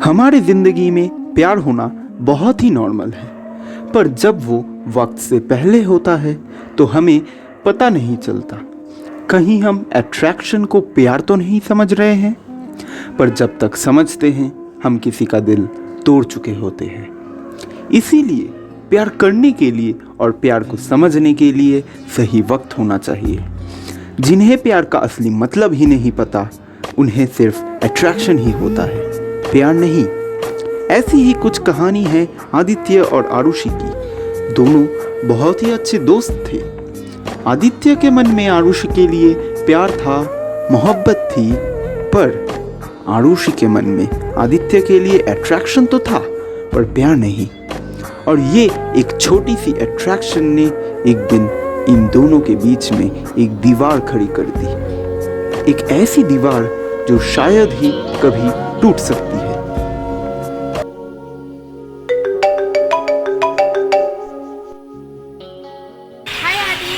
हमारी जिंदगी में प्यार होना बहुत ही नॉर्मल है, पर जब वो वक्त से पहले होता है तो हमें पता नहीं चलता। कहीं हम अट्रैक्शन को प्यार तो नहीं समझ रहे हैं, पर जब तक समझते हैं हम किसी का दिल तोड़ चुके होते हैं। इसीलिए प्यार करने के लिए और प्यार को समझने के लिए सही वक्त होना चाहिए। जिन्हें प्यार का असली मतलब ही नहीं पता, उन्हें सिर्फ अट्रैक्शन ही होता है, प्यार नहीं। ऐसी ही कुछ कहानी है आदित्य और आरुषि की। दोनों बहुत ही अच्छे दोस्त थे। आदित्य के मन में आरुषि के लिए प्यार था, मोहब्बत थी, पर आरुषि के मन में आदित्य के लिए अट्रैक्शन तो था पर प्यार नहीं। और ये एक छोटी सी अट्रैक्शन ने एक दिन इन दोनों के बीच में एक दीवार खड़ी कर दी। एक ऐसी दीवार जो शायद ही कभी टूट सकती है। हाय आदि।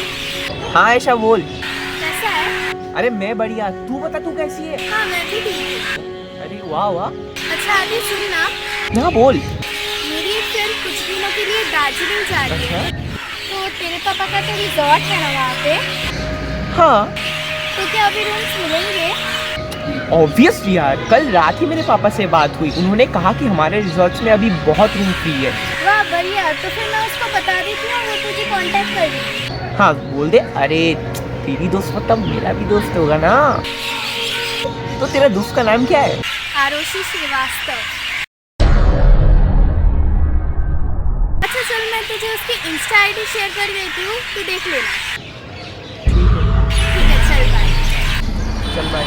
हाँ ऐशा बोल। कैसा है? अरे मैं बढ़िया, तू बता तू कैसी है? हाँ मैं भी ठीक हूँ। अरे वाह वाह। अच्छा आदि सुन ना, हाँ बोल। मेरी एक फ्रेंड कुछ दिनों के लिए दार्जिलिंग जा रही है। तो तेरे पापा का तो रिजॉर्ट है ना वहाँ पे, हाँ तो क्या अभी रूम्स मिलेंगे? ऑब्वियसली यार, कल रात ही मेरे पापा से बात हुई। उन्होंने कहा कि हमारे रिजॉर्ट्स में अभी बहुत रूम फ्री है। वाह बढ़िया, तो फिर मैं उसको बता देती हूँ, वो तुझे कांटेक्ट कर देगी। हाँ बोल दे। अरे तेरी दोस्त मतलब मेरा भी दोस्त होगा ना। तो तेरा दोस्त का नाम क्या है? आरुषि श्रीवास्तव। अच्छा चल मैं तुझे उसकी इंस्टा आईडी शेयर कर देती हूँ, तू देख लेना। ठीक है चल बाय। चल बाय।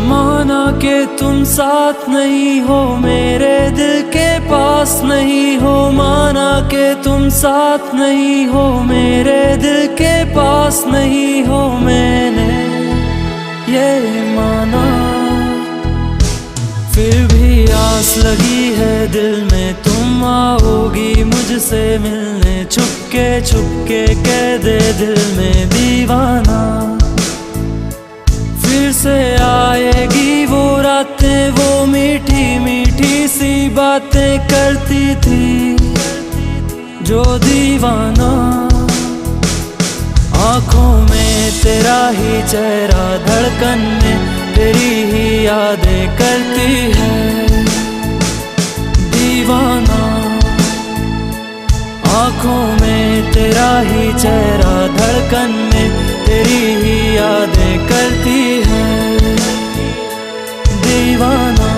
माना कि तुम साथ नहीं हो, मेरे दिल के पास नहीं हो। माना कि तुम साथ नहीं हो, मेरे दिल के पास नहीं हो। मैंने ये माना, फिर भी आस लगी है दिल में, तुम आओगी मुझसे मिलने। छुपके कह दे दिल में दीवाना, फिर से आएगी वो रातें, वो मीठी मीठी सी बातें करती थी जो दीवाना। आँखों में तेरा ही चेहरा, धड़कन में तेरी ही यादें करती है दीवाना। आँखों में तेरा ही चेहरा, धड़कन में तेरी ही यादें करती है दीवाना।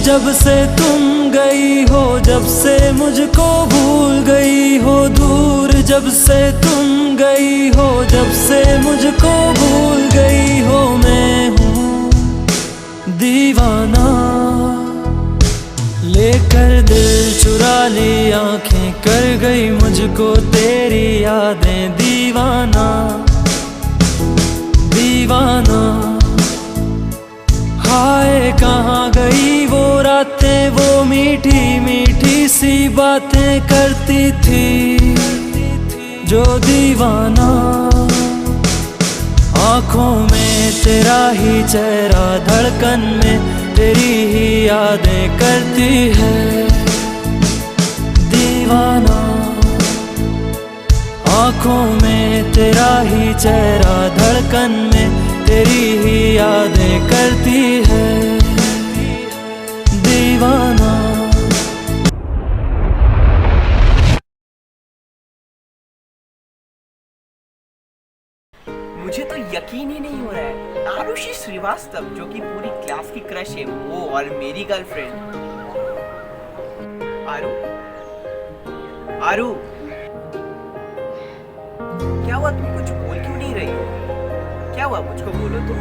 जब से तुम गई हो, जब से मुझको भूल गई हो। दूर जब से तुम गई हो, जब से मुझको भूल गई हो। मैं हूँ दीवाना, लेकर दिल चुरा ली आंखें, कर गई मुझको तेरी यादें दीवाना दीवाना। हाय कहाँ गई वो रातें, वो मीठी मीठी सी बातें करती थी जो दीवाना। आँखों में तेरा ही चेहरा, धड़कन में तेरी ही यादें करती है दीवाना। आँखों में तेरा ही चेहरा, धड़कन में तेरी ही यादें करती है दीवाना। मुझे तो यकीन ही नहीं हो रहा है, आरुषि श्रीवास्तव जो कि पूरी क्लास की क्रश है, वो और मेरी गर्लफ्रेंड। आरू, आरू, क्या हुआ? तुम कुछ बोल क्यों नहीं रही हो? क्या हुआ? मुझको बोलो तो।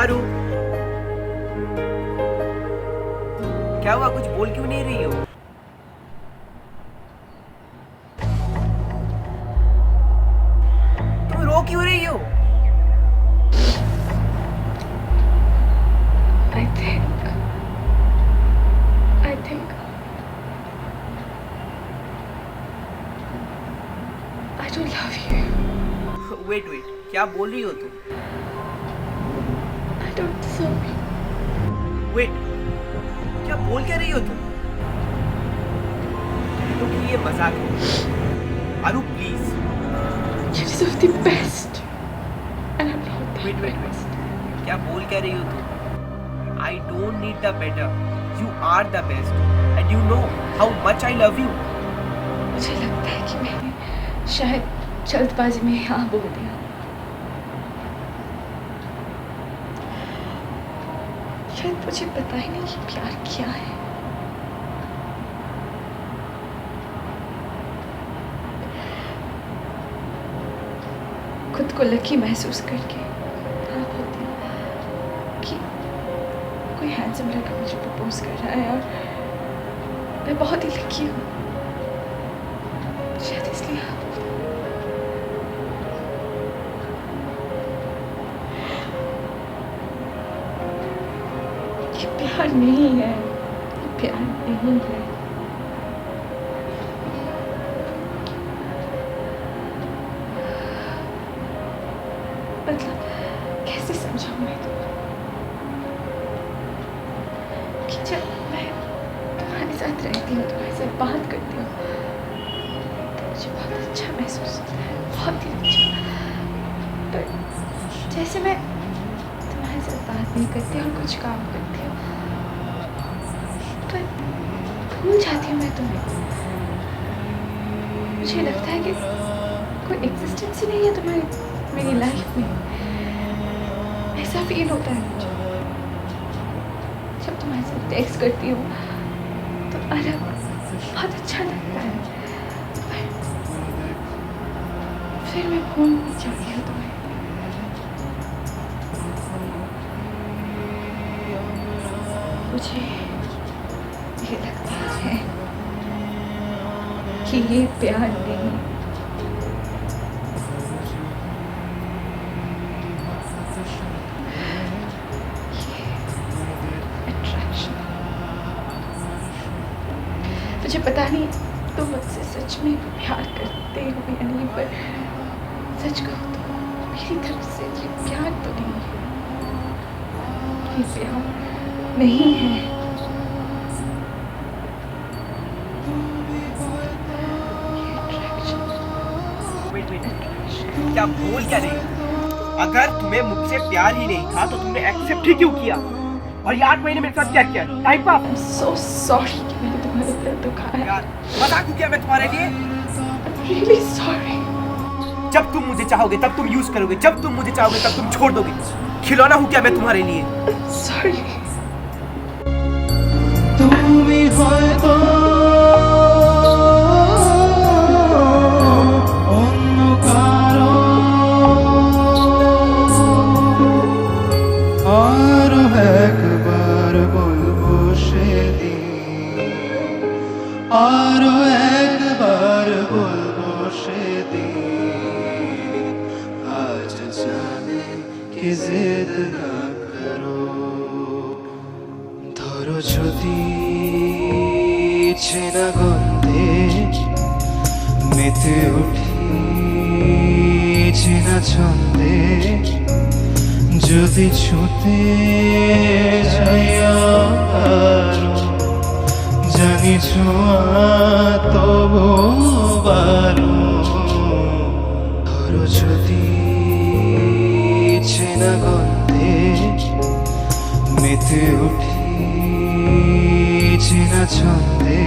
आरू, क्या हुआ? कुछ बोल क्यों नहीं रही हो? तुम रो क्यों रही हो? I think I don't love you. Wait, क्या बोल रही हो तुम? I don't deserve you. Wait, क्या बोल क्या रही हो तुम? क्योंकि ये मजाक है। Aaru please. You deserve the best. And I'm not that wait, best. क्या बोल क्या रही हो तुम? I don't need the better. You are the best. And you know how much I love you. मुझे लगता है कि मैंने शायद जल्दबाजी में हाँ बोल दिया। शायद मुझे पता ही नहीं कि प्यार क्या है। खुद को लकी महसूस करके हाँ बोलती हूँ कि कोई हैंडसम लड़का मुझे प्रपोज कर रहा है और मैं बहुत ही लकी हूँ, शायद इसलिए हाँ बोलती हूँ। ये प्यार नहीं है, ये प्यार नहीं है। मतलब कैसे समझाऊं मैं तुम्हें कि जब मैं तुम्हारे साथ रहती हूँ, तुम्हारे साथ बात करती हूँ, तो मुझे बहुत अच्छा महसूस होता है, बहुत ही अच्छा। पर जैसे मैं तुम्हारे साथ बात नहीं करती और कुछ काम करती हूँ तो भूल जाती हूँ मैं तुम्हें। मुझे लगता है कि कोई एग्जिस्टेंस ही नहीं है तुम्हारी मेरी लाइफ में, ऐसा फील होता है मुझे। जब तुम्हारे साथ टेक्स्ट करती हूँ तो अलग बहुत अच्छा लगता है, फिर मैं भूल जाती हूँ तुम्हें। मुझे ये लगता है कि ये प्यार नहीं, मुझे पता नहीं तुम मुझसे सच में प्यार करते हो या नहीं, पर सच कहूँ तो मेरी तरफ से ये प्यार तो नहीं है, ये प्यार नहीं है। ये attraction, क्या बोल क्या रही हो? अगर तुम्हें मुझसे प्यार ही नहीं था तो तुमने एक्सेप्ट ही क्यों किया? और ये 8 महीने मेरे साथ क्या किया? Time pass. I'm so sorry कि मैंने तुम्हारे दिल दुखाया। यार मजाक क्यों किया मैं तुम्हारे लिए? I'm really sorry। जब तुम मुझे चाहोगे तब तुम यूज करोगे, जब तुम मुझे चाहोगे तब तुम छोड़ दोगे। खिलौना हूँ क्या मैं तुम्हारे लिए? I'm sorry। তুমি হয়তো অন্য কারো আরো একবার বলবো সেদিন, আরো একবার বলবো সেদিন, আজ জানে কি জিদ না করো। ধরো যদি ছেনা গন্ধে মেতে উঠি চেনা ছন্দে, যদি ছুতে যাইয়া পারো জানি ছোঁয়া তবু বারো। ধরো যদি চেনা গন্ধে মেতে ফুটে উঠি চেনা ছন্দে